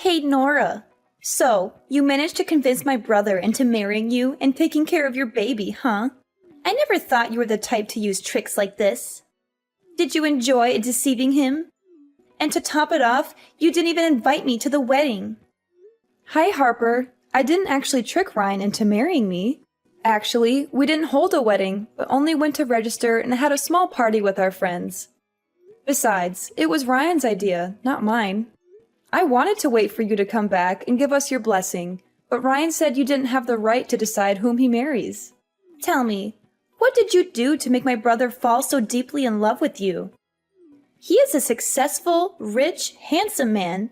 Hey, Nora. So, you managed to convince my brother into marrying you and taking care of your baby, huh? I never thought you were the type to use tricks like this. Did you enjoy deceiving him? And to top it off, you didn't even invite me to the wedding. Hi, Harper. I didn't actually trick Ryan into marrying me. Actually, we didn't hold a wedding, but only went to register and had a small party with our friends. Besides, it was Ryan's idea, not mine. I wanted to wait for you to come back and give us your blessing, but Ryan said you didn't have the right to decide whom he marries. Tell me, what did you do to make my brother fall so deeply in love with you? He is a successful, rich, handsome man,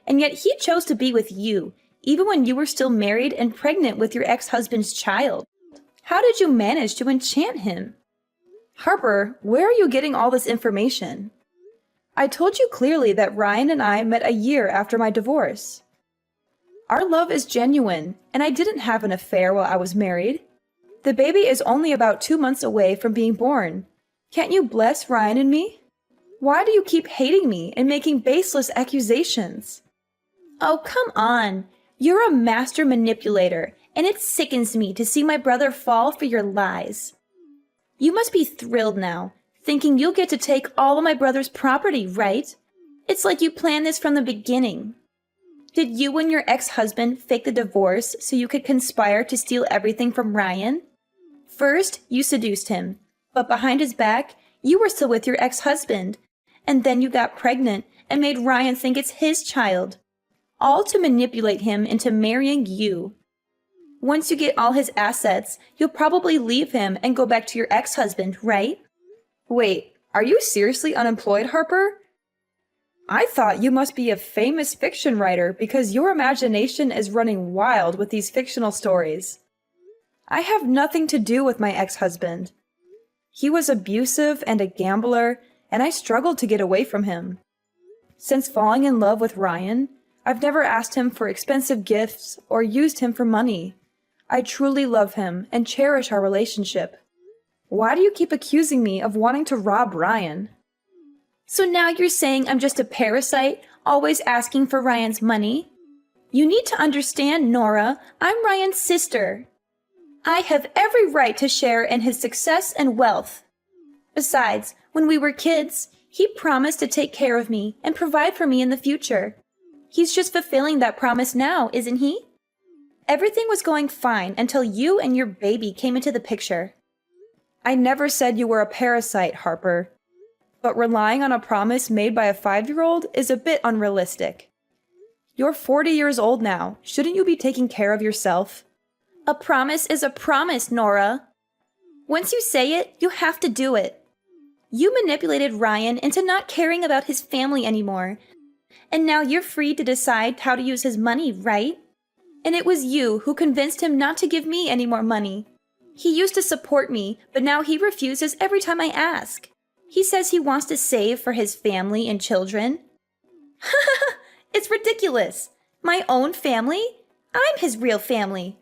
and yet he chose to be with you, even when you were still married and pregnant with your ex-husband's child. How did you manage to enchant him? Harper, where are you getting all this information? I told you clearly that Ryan and I met a year after my divorce. Our love is genuine, and I didn't have an affair while I was married. The baby is only about 2 months away from being born. Can't you bless Ryan and me? Why do you keep hating me and making baseless accusations? Oh, come on. You're a master manipulator, and it sickens me to see my brother fall for your lies. You must be thrilled now, thinking you'll get to take all of my brother's property, right? It's like you planned this from the beginning. Did you and your ex-husband fake the divorce so you could conspire to steal everything from Ryan? First, you seduced him, but behind his back, you were still with your ex-husband, and then you got pregnant and made Ryan think it's his child, all to manipulate him into marrying you. Once you get all his assets, you'll probably leave him and go back to your ex-husband, right? Wait, are you seriously unemployed, Harper? I thought you must be a famous fiction writer because your imagination is running wild with these fictional stories. I have nothing to do with my ex-husband. He was abusive and a gambler, and I struggled to get away from him. Since falling in love with Ryan, I've never asked him for expensive gifts or used him for money. I truly love him and cherish our relationship. Why do you keep accusing me of wanting to rob Ryan? So now you're saying I'm just a parasite, always asking for Ryan's money? You need to understand, Nora, I'm Ryan's sister. I have every right to share in his success and wealth. Besides, when we were kids, he promised to take care of me and provide for me in the future. He's just fulfilling that promise now, isn't he? Everything was going fine until you and your baby came into the picture. I never said you were a parasite, Harper. But relying on a promise made by a 5-year-old is a bit unrealistic. You're 40 years old now. Shouldn't you be taking care of yourself? A promise is a promise, Nora. Once you say it, you have to do it. You manipulated Ryan into not caring about his family anymore. And now you're free to decide how to use his money, right? And it was you who convinced him not to give me any more money. He used to support me, but now he refuses every time I ask. He says he wants to save for his family and children. It's ridiculous. My own family? I'm his real family.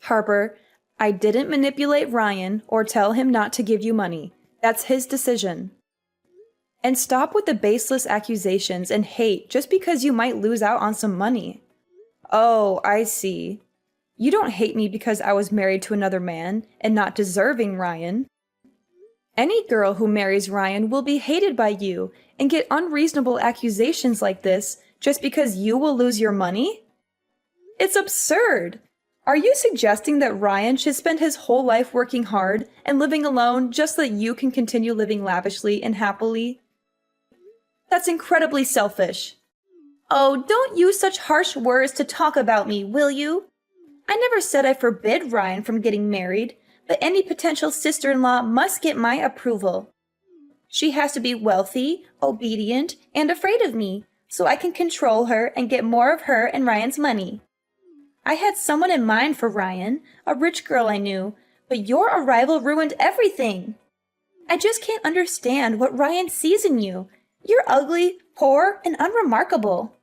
Harper, I didn't manipulate Ryan or tell him not to give you money. That's his decision. And stop with the baseless accusations and hate just because you might lose out on some money. Oh, I see. You don't hate me because I was married to another man and not deserving Ryan. Any girl who marries Ryan will be hated by you and get unreasonable accusations like this just because you will lose your money? It's absurd. Are you suggesting that Ryan should spend his whole life working hard and living alone just so that you can continue living lavishly and happily? That's incredibly selfish. Oh, don't use such harsh words to talk about me, will you? I never said I forbid Ryan from getting married, but any potential sister-in-law must get my approval. She has to be wealthy, obedient, and afraid of me, so I can control her and get more of her and Ryan's money. I had someone in mind for Ryan, a rich girl I knew, but your arrival ruined everything. I just can't understand what Ryan sees in you. You're ugly, poor, and unremarkable.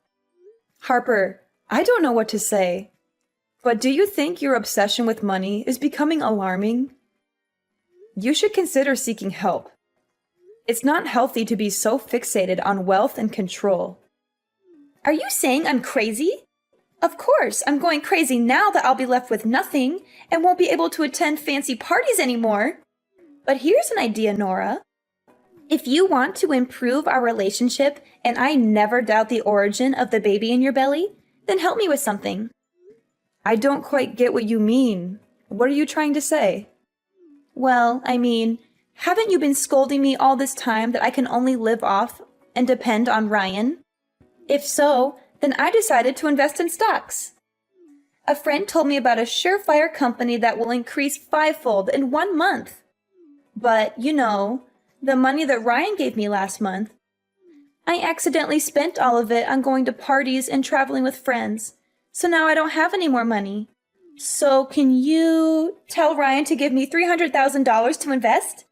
Harper, I don't know what to say. But do you think your obsession with money is becoming alarming? You should consider seeking help. It's not healthy to be so fixated on wealth and control. Are you saying I'm crazy? Of course, I'm going crazy now that I'll be left with nothing and won't be able to attend fancy parties anymore. But here's an idea, Nora. If you want to improve our relationship, and I never doubt the origin of the baby in your belly, then help me with something. I don't quite get what you mean. What are you trying to say? Well, I mean, haven't you been scolding me all this time that I can only live off and depend on Ryan? If so, then I decided to invest in stocks. A friend told me about a surefire company that will increase fivefold in 1 month. But, you know, the money that Ryan gave me last month, I accidentally spent all of it on going to parties and traveling with friends, so now I don't have any more money. So can you tell Ryan to give me $300,000 to invest?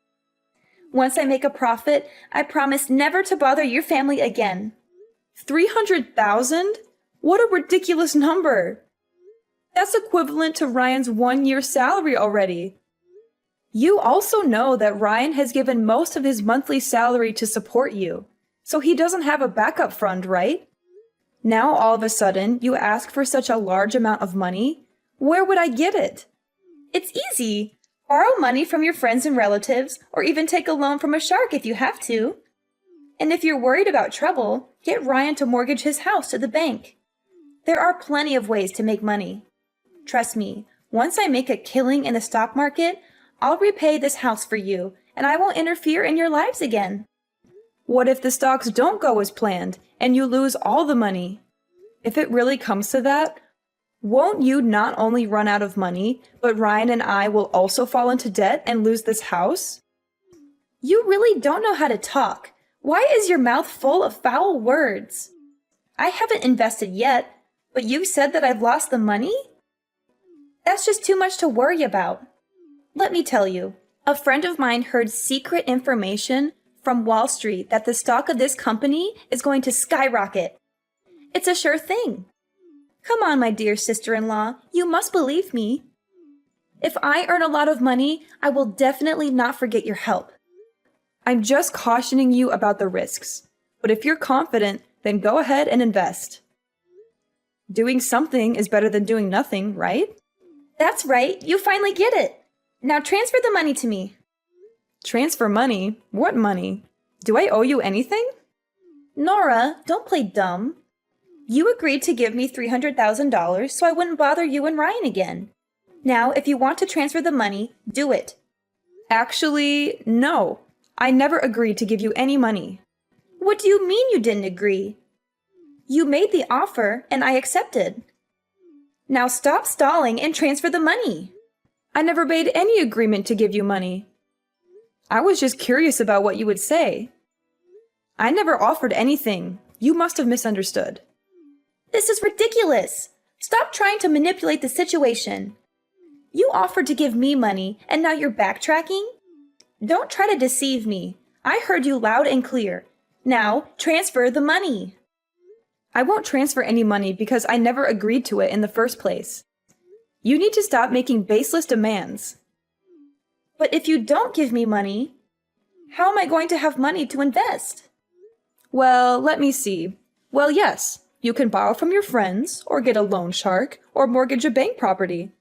Once I make a profit, I promise never to bother your family again. 300,000? What a ridiculous number! That's equivalent to Ryan's 1-year salary already. You also know that Ryan has given most of his monthly salary to support you, so he doesn't have a backup fund, right? Now all of a sudden, you ask for such a large amount of money? Where would I get it? It's easy. Borrow money from your friends and relatives, or even take a loan from a shark if you have to. And if you're worried about trouble, get Ryan to mortgage his house to the bank. There are plenty of ways to make money. Trust me, once I make a killing in the stock market, I'll repay this house for you, and I won't interfere in your lives again. What if the stocks don't go as planned, and you lose all the money? If it really comes to that, won't you not only run out of money, but Ryan and I will also fall into debt and lose this house? You really don't know how to talk. Why is your mouth full of foul words? I haven't invested yet, but you said that I've lost the money? That's just too much to worry about. Let me tell you, a friend of mine heard secret information from Wall Street that the stock of this company is going to skyrocket. It's a sure thing. Come on, my dear sister-in-law, you must believe me. If I earn a lot of money, I will definitely not forget your help. I'm just cautioning you about the risks, but if you're confident, then go ahead and invest. Doing something is better than doing nothing, right? That's right, you finally get it. Now transfer the money to me. Transfer money? What money? Do I owe you anything? Nora, don't play dumb. You agreed to give me $300,000 so I wouldn't bother you and Ryan again. Now, if you want to transfer the money, do it. Actually, no. I never agreed to give you any money. What do you mean you didn't agree? You made the offer and I accepted. Now stop stalling and transfer the money. I never made any agreement to give you money. I was just curious about what you would say. I never offered anything. You must have misunderstood. This is ridiculous. Stop trying to manipulate the situation. You offered to give me money and now you're backtracking? Don't try to deceive me. I heard you loud and clear. Now transfer the money. I won't transfer any money because I never agreed to it in the first place. You need to stop making baseless demands. But if you don't give me money, how am I going to have money to invest? Well, let me see. Well, yes, you can borrow from your friends, or get a loan shark, or mortgage a bank property.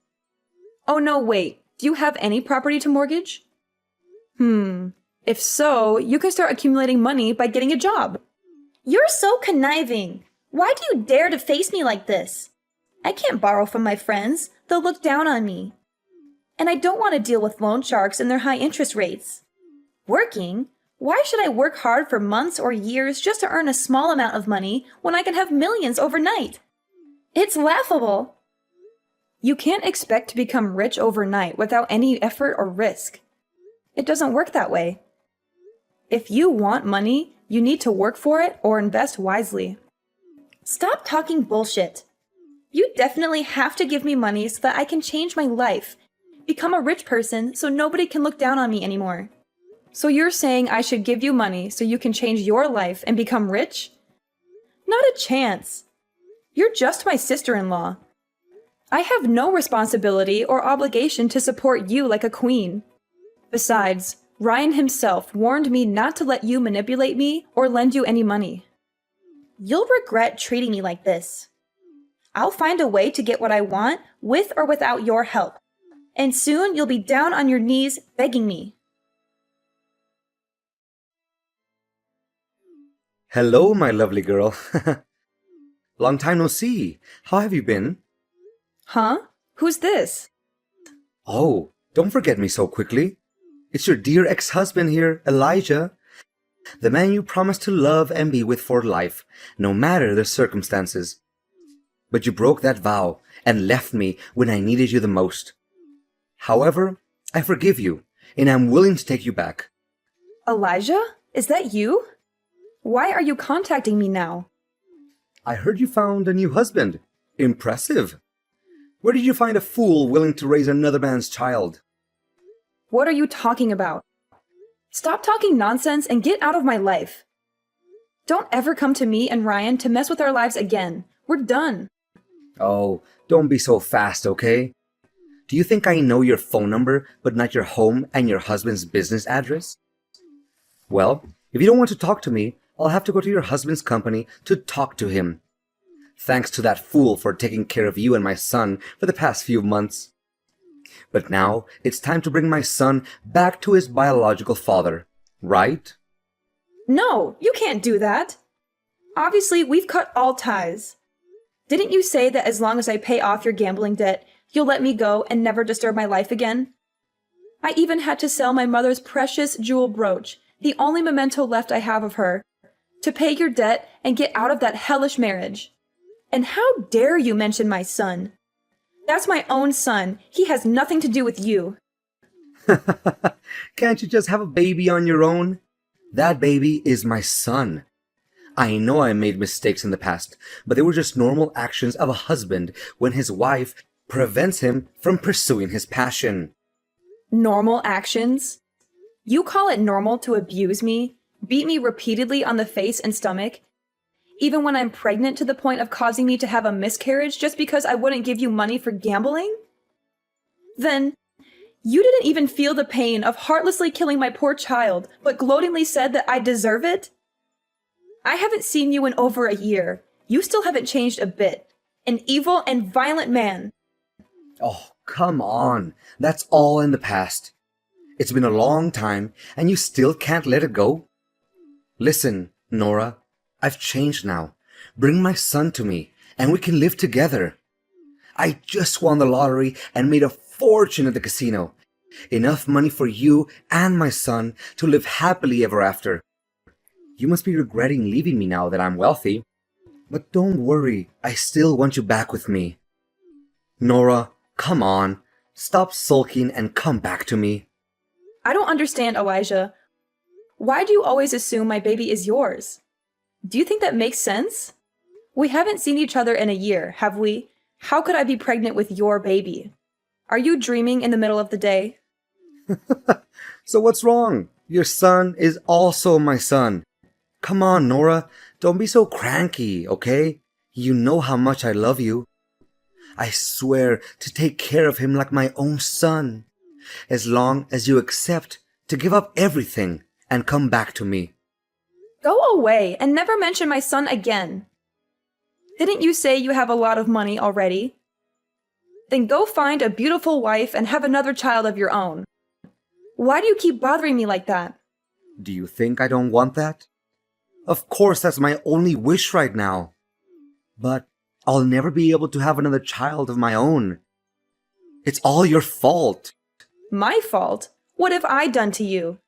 Oh no, wait, do you have any property to mortgage? If so, you can start accumulating money by getting a job. You're so conniving. Why do you dare to face me like this? I can't borrow from my friends. They'll look down on me. And I don't want to deal with loan sharks and their high interest rates. Working? Why should I work hard for months or years just to earn a small amount of money when I can have millions overnight? It's laughable. You can't expect to become rich overnight without any effort or risk. It doesn't work that way. If you want money, you need to work for it or invest wisely. Stop talking bullshit. You definitely have to give me money so that I can change my life, become a rich person so nobody can look down on me anymore. So you're saying I should give you money so you can change your life and become rich? Not a chance. You're just my sister-in-law. I have no responsibility or obligation to support you like a queen. Besides, Ryan himself warned me not to let you manipulate me or lend you any money. You'll regret treating me like this. I'll find a way to get what I want with or without your help. And soon you'll be down on your knees begging me. Hello, my lovely girl. Long time no see. How have you been? Huh? Who's this? Oh, don't forget me so quickly. It's your dear ex-husband here, Elijah. The man you promised to love and be with for life, no matter the circumstances. But you broke that vow and left me when I needed you the most. However, I forgive you, and I'm willing to take you back. Elijah? Is that you? Why are you contacting me now? I heard you found a new husband. Impressive. Where did you find a fool willing to raise another man's child? What are you talking about? Stop talking nonsense and get out of my life. Don't ever come to me and Ryan to mess with our lives again. We're done. Oh, don't be so fast, okay? Do you think I know your phone number, but not your home and your husband's business address? Well, if you don't want to talk to me, I'll have to go to your husband's company to talk to him. Thanks to that fool for taking care of you and my son for the past few months. But now it's time to bring my son back to his biological father, right? No, you can't do that. Obviously, we've cut all ties. Didn't you say that as long as I pay off your gambling debt, you'll let me go and never disturb my life again? I even had to sell my mother's precious jewel brooch, the only memento left I have of her, to pay your debt and get out of that hellish marriage. And how dare you mention my son? That's my own son. He has nothing to do with you. Can't you just have a baby on your own? That baby is my son. I know I made mistakes in the past, but they were just normal actions of a husband when his wife prevents him from pursuing his passion. Normal actions? You call it normal to abuse me, beat me repeatedly on the face and stomach, even when I'm pregnant to the point of causing me to have a miscarriage just because I wouldn't give you money for gambling? Then, you didn't even feel the pain of heartlessly killing my poor child, but gloatingly said that I deserve it? I haven't seen you in over a year. You still haven't changed a bit. An evil and violent man. Oh, come on. That's all in the past. It's been a long time, and you still can't let it go? Listen, Nora, I've changed now. Bring my son to me, and we can live together. I just won the lottery and made a fortune at the casino. Enough money for you and my son to live happily ever after. You must be regretting leaving me now that I'm wealthy. But don't worry, I still want you back with me. Nora, come on. Stop sulking and come back to me. I don't understand, Elijah. Why do you always assume my baby is yours? Do you think that makes sense? We haven't seen each other in a year, have we? How could I be pregnant with your baby? Are you dreaming in the middle of the day? So what's wrong? Your son is also my son. Come on, Nora. Don't be so cranky, okay? You know how much I love you. I swear to take care of him like my own son, as long as you accept to give up everything and come back to me. Go away and never mention my son again. Didn't you say you have a lot of money already? Then go find a beautiful wife and have another child of your own. Why do you keep bothering me like that? Do you think I don't want that? Of course, that's my only wish right now. But I'll never be able to have another child of my own. It's all your fault. My fault? What have I done to you?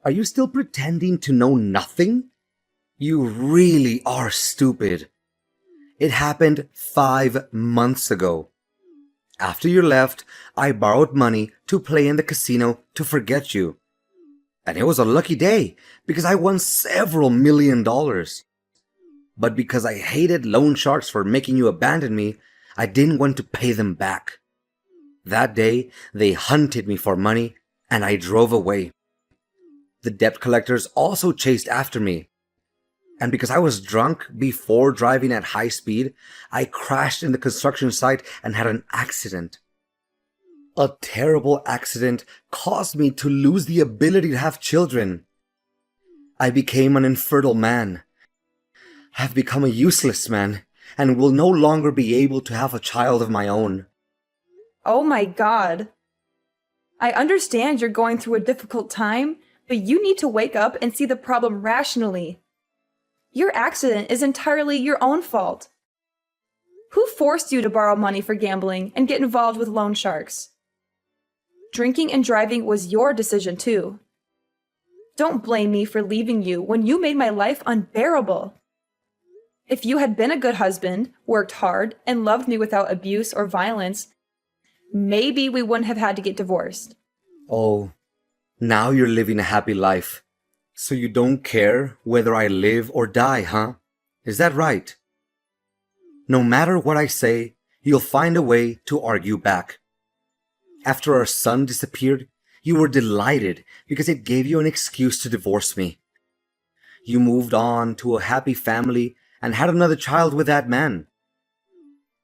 Are you still pretending to know nothing? You really are stupid. It happened 5 months ago. After you left, I borrowed money to play in the casino to forget you. And it was a lucky day because I won several $1,000,000. But because I hated loan sharks for making you abandon me, I didn't want to pay them back. That day, they hunted me for money and I drove away. The debt collectors also chased after me. And because I was drunk before driving at high speed, I crashed in the construction site and had an accident. A terrible accident caused me to lose the ability to have children. I became an infertile man. I've become a useless man and will no longer be able to have a child of my own. Oh my God. I understand you're going through a difficult time, but you need to wake up and see the problem rationally. Your accident is entirely your own fault. Who forced you to borrow money for gambling and get involved with loan sharks? Drinking and driving was your decision too. Don't blame me for leaving you when you made my life unbearable. If you had been a good husband, worked hard, and loved me without abuse or violence, maybe we wouldn't have had to get divorced. Oh, now you're living a happy life. So you don't care whether I live or die, huh? Is that right? No matter what I say, you'll find a way to argue back. After our son disappeared, you were delighted because it gave you an excuse to divorce me. You moved on to a happy family and had another child with that man.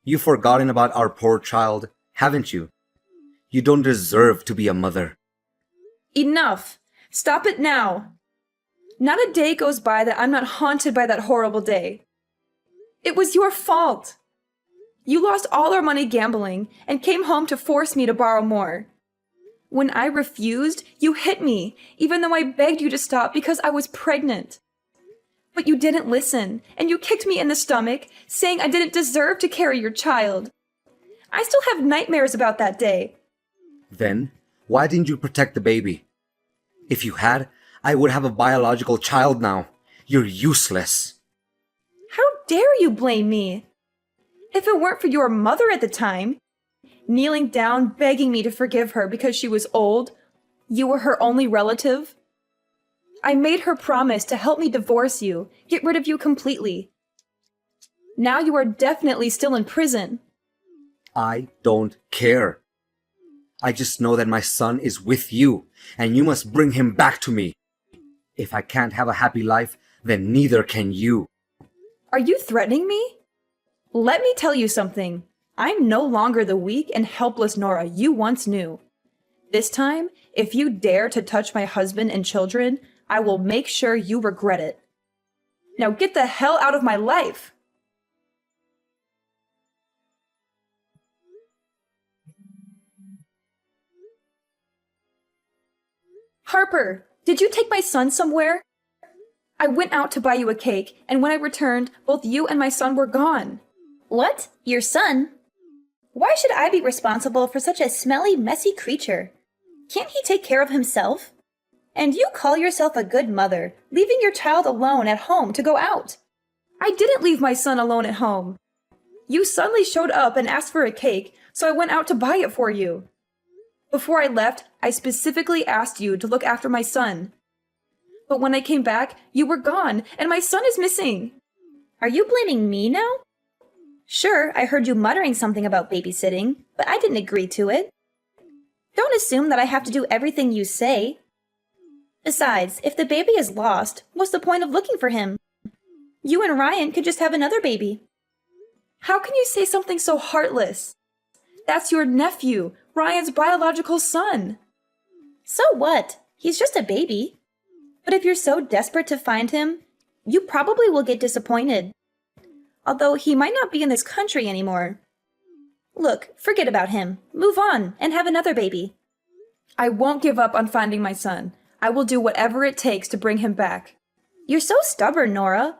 You've forgotten about our poor child, haven't you? You don't deserve to be a mother. Enough! Stop it now! Not a day goes by that I'm not haunted by that horrible day. It was your fault. You lost all our money gambling and came home to force me to borrow more. When I refused, you hit me, even though I begged you to stop because I was pregnant. But you didn't listen, and you kicked me in the stomach, saying I didn't deserve to carry your child. I still have nightmares about that day. Then, why didn't you protect the baby? If you had, I would have a biological child now. You're useless. How dare you blame me? If it weren't for your mother at the time, kneeling down begging me to forgive her because she was old, you were her only relative. I made her promise to help me divorce you, get rid of you completely. Now you are definitely still in prison. I don't care. I just know that my son is with you, and you must bring him back to me. If I can't have a happy life, then neither can you. Are you threatening me? Let me tell you something. I'm no longer the weak and helpless Nora you once knew. This time, if you dare to touch my husband and children, I will make sure you regret it. Now get the hell out of my life! Harper, did you take my son somewhere? I went out to buy you a cake, and when I returned, both you and my son were gone. What? Your son? Why should I be responsible for such a smelly, messy creature? Can't he take care of himself? And you call yourself a good mother, leaving your child alone at home to go out. I didn't leave my son alone at home. You suddenly showed up and asked for a cake, so I went out to buy it for you. Before I left, I specifically asked you to look after my son. But when I came back, you were gone, and my son is missing. Are you blaming me now? Sure, I heard you muttering something about babysitting, but I didn't agree to it. Don't assume that I have to do everything you say. Besides, if the baby is lost, what's the point of looking for him? You and Ryan could just have another baby. How can you say something so heartless? That's your nephew, Ryan's biological son. So what? He's just a baby. But if you're so desperate to find him, you probably will get disappointed. Although he might not be in this country anymore. Look, forget about him. Move on and have another baby. I won't give up on finding my son. I will do whatever it takes to bring him back. You're so stubborn, Nora.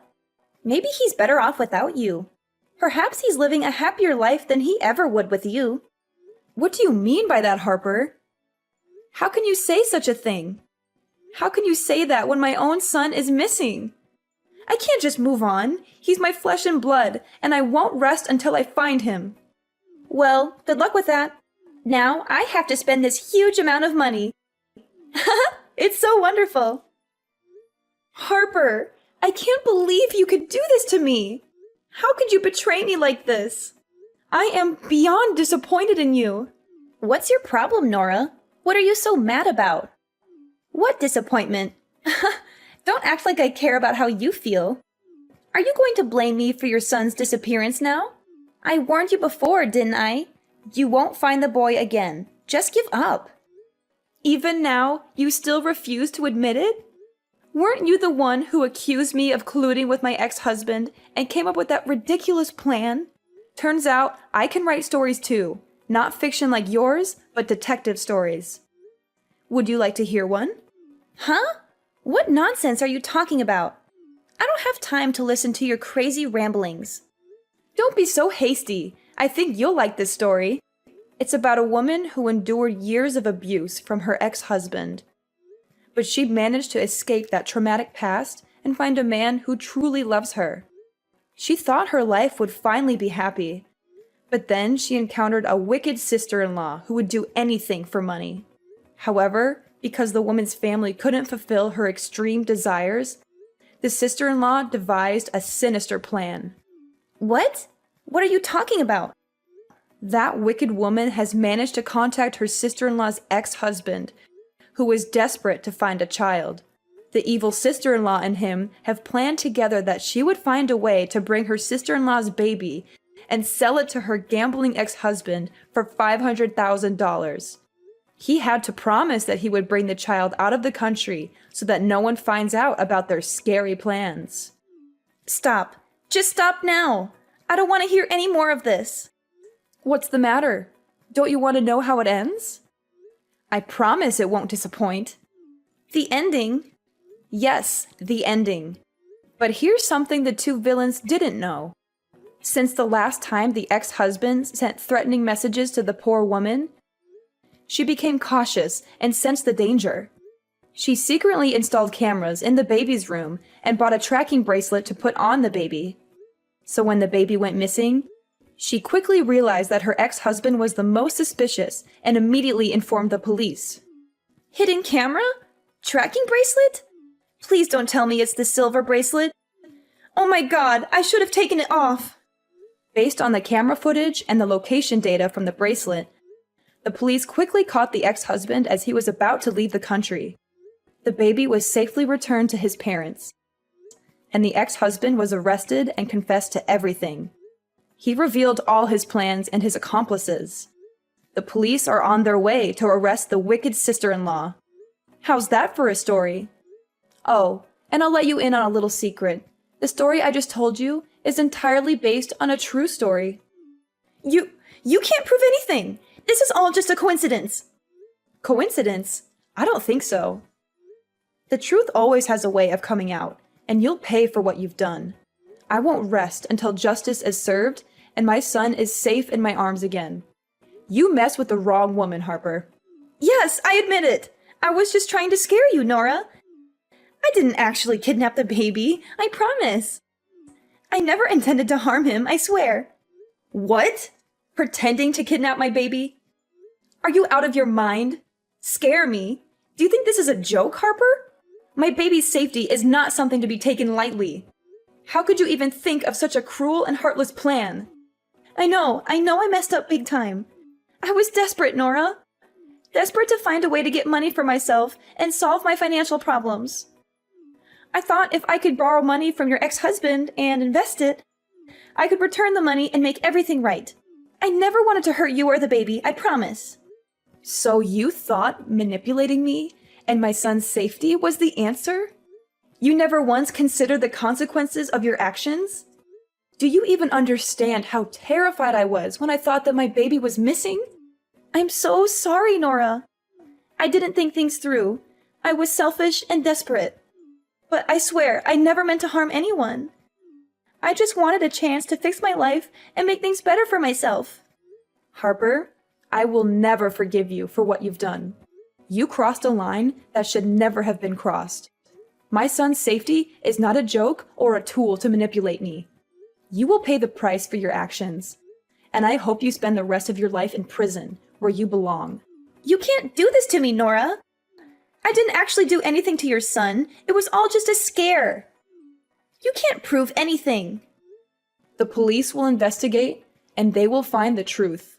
Maybe he's better off without you. Perhaps he's living a happier life than he ever would with you. What do you mean by that, Harper? How can you say such a thing? How can you say that when my own son is missing? I can't just move on. He's my flesh and blood, and I won't rest until I find him. Well, good luck with that. Now I have to spend this huge amount of money. It's so wonderful. Harper, I can't believe you could do this to me. How could you betray me like this? I am beyond disappointed in you. What's your problem, Nora? What are you so mad about? What disappointment? Don't act like I care about how you feel. Are you going to blame me for your son's disappearance now? I warned you before, didn't I? You won't find the boy again. Just give up. Even now, you still refuse to admit it? Weren't you the one who accused me of colluding with my ex-husband and came up with that ridiculous plan? Turns out I can write stories too. Not fiction like yours, but detective stories. Would you like to hear one? Huh? What nonsense are you talking about? I don't have time to listen to your crazy ramblings. Don't be so hasty. I think you'll like this story. It's about a woman who endured years of abuse from her ex-husband. But she managed to escape that traumatic past and find a man who truly loves her. She thought her life would finally be happy. But then she encountered a wicked sister-in-law who would do anything for money. However, because the woman's family couldn't fulfill her extreme desires, the sister-in-law devised a sinister plan. What? What are you talking about? That wicked woman has managed to contact her sister-in-law's ex-husband, who is desperate to find a child. The evil sister-in-law and him have planned together that she would find a way to bring her sister-in-law's baby and sell it to her gambling ex-husband for $500,000. He had to promise that he would bring the child out of the country so that no one finds out about their scary plans. Stop. Just stop now. I don't want to hear any more of this. What's the matter? Don't you want to know how it ends? I promise it won't disappoint. The ending? Yes, the ending. But here's something the two villains didn't know. Since the last time the ex-husband sent threatening messages to the poor woman, she became cautious and sensed the danger. She secretly installed cameras in the baby's room and bought a tracking bracelet to put on the baby. So when the baby went missing, she quickly realized that her ex-husband was the most suspicious and immediately informed the police. Hidden camera? Tracking bracelet? Please don't tell me it's the silver bracelet. Oh my god, I should have taken it off. Based on the camera footage and the location data from the bracelet, the police quickly caught the ex-husband as he was about to leave the country. The baby was safely returned to his parents, and the ex-husband was arrested and confessed to everything. He revealed all his plans and his accomplices. The police are on their way to arrest the wicked sister-in-law. How's that for a story? Oh, and I'll let you in on a little secret. The story I just told you is entirely based on a true story. You can't prove anything. This is all just a coincidence. Coincidence? I don't think so. The truth always has a way of coming out, and you'll pay for what you've done. I won't rest until justice is served and my son is safe in my arms again. You messed with the wrong woman, Harper. Yes, I admit it. I was just trying to scare you, Nora. I didn't actually kidnap the baby, I promise. I never intended to harm him, I swear. What? Pretending to kidnap my baby? Are you out of your mind? Scare me? Do you think this is a joke, Harper? My baby's safety is not something to be taken lightly. How could you even think of such a cruel and heartless plan? I know I messed up big time. I was desperate, Nora. Desperate to find a way to get money for myself and solve my financial problems. I thought if I could borrow money from your ex-husband and invest it, I could return the money and make everything right. I never wanted to hurt you or the baby, I promise. So you thought manipulating me and my son's safety was the answer? You never once considered the consequences of your actions? Do you even understand how terrified I was when I thought that my baby was missing? I'm so sorry, Nora. I didn't think things through. I was selfish and desperate. But I swear, I never meant to harm anyone. I just wanted a chance to fix my life and make things better for myself. Harper, I will never forgive you for what you've done. You crossed a line that should never have been crossed. My son's safety is not a joke or a tool to manipulate me. You will pay the price for your actions, and I hope you spend the rest of your life in prison where you belong. You can't do this to me, Nora. I didn't actually do anything to your son. It was all just a scare. You can't prove anything. The police will investigate, and they will find the truth.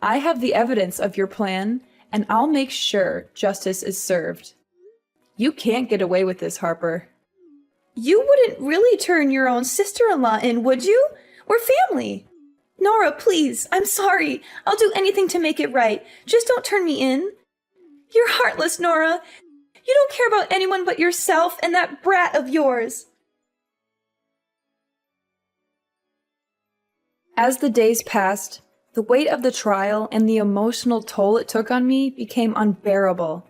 I have the evidence of your plan, and I'll make sure justice is served. You can't get away with this, Harper. You wouldn't really turn your own sister-in-law in, would you? We're family. Nora, please, I'm sorry. I'll do anything to make it right. Just don't turn me in. You're heartless, Nora. You don't care about anyone but yourself and that brat of yours. As the days passed, the weight of the trial and the emotional toll it took on me became unbearable.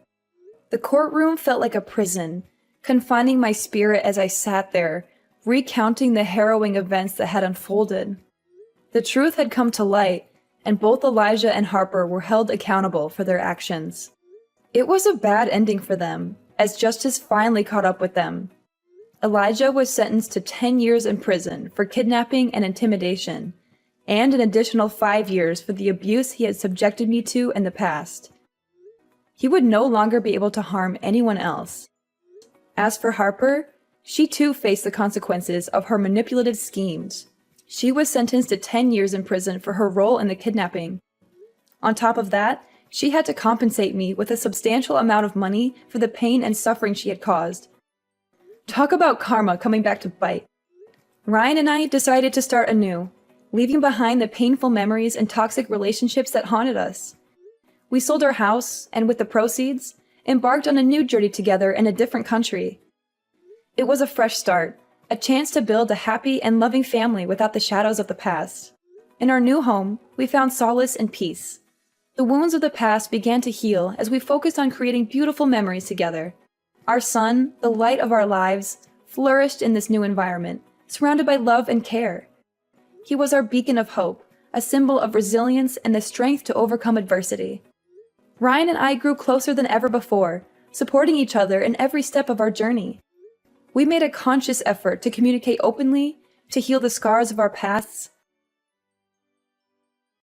The courtroom felt like a prison, confining my spirit as I sat there, recounting the harrowing events that had unfolded. The truth had come to light, and both Elijah and Harper were held accountable for their actions. It was a bad ending for them, as justice finally caught up with them. Elijah was sentenced to 10 years in prison for kidnapping and intimidation, and an additional 5 years for the abuse he had subjected me to in the past. He would no longer be able to harm anyone else. As for Harper, she too faced the consequences of her manipulative schemes. She was sentenced to 10 years in prison for her role in the kidnapping. On top of that, she had to compensate me with a substantial amount of money for the pain and suffering she had caused. Talk about karma coming back to bite. Ryan and I decided to start anew, leaving behind the painful memories and toxic relationships that haunted us. We sold our house, and with the proceeds, embarked on a new journey together in a different country. It was a fresh start, a chance to build a happy and loving family without the shadows of the past. In our new home, we found solace and peace. The wounds of the past began to heal as we focused on creating beautiful memories together. Our son, the light of our lives, flourished in this new environment, surrounded by love and care. He was our beacon of hope, a symbol of resilience and the strength to overcome adversity. Ryan and I grew closer than ever before, supporting each other in every step of our journey. We made a conscious effort to communicate openly, to heal the scars of our pasts,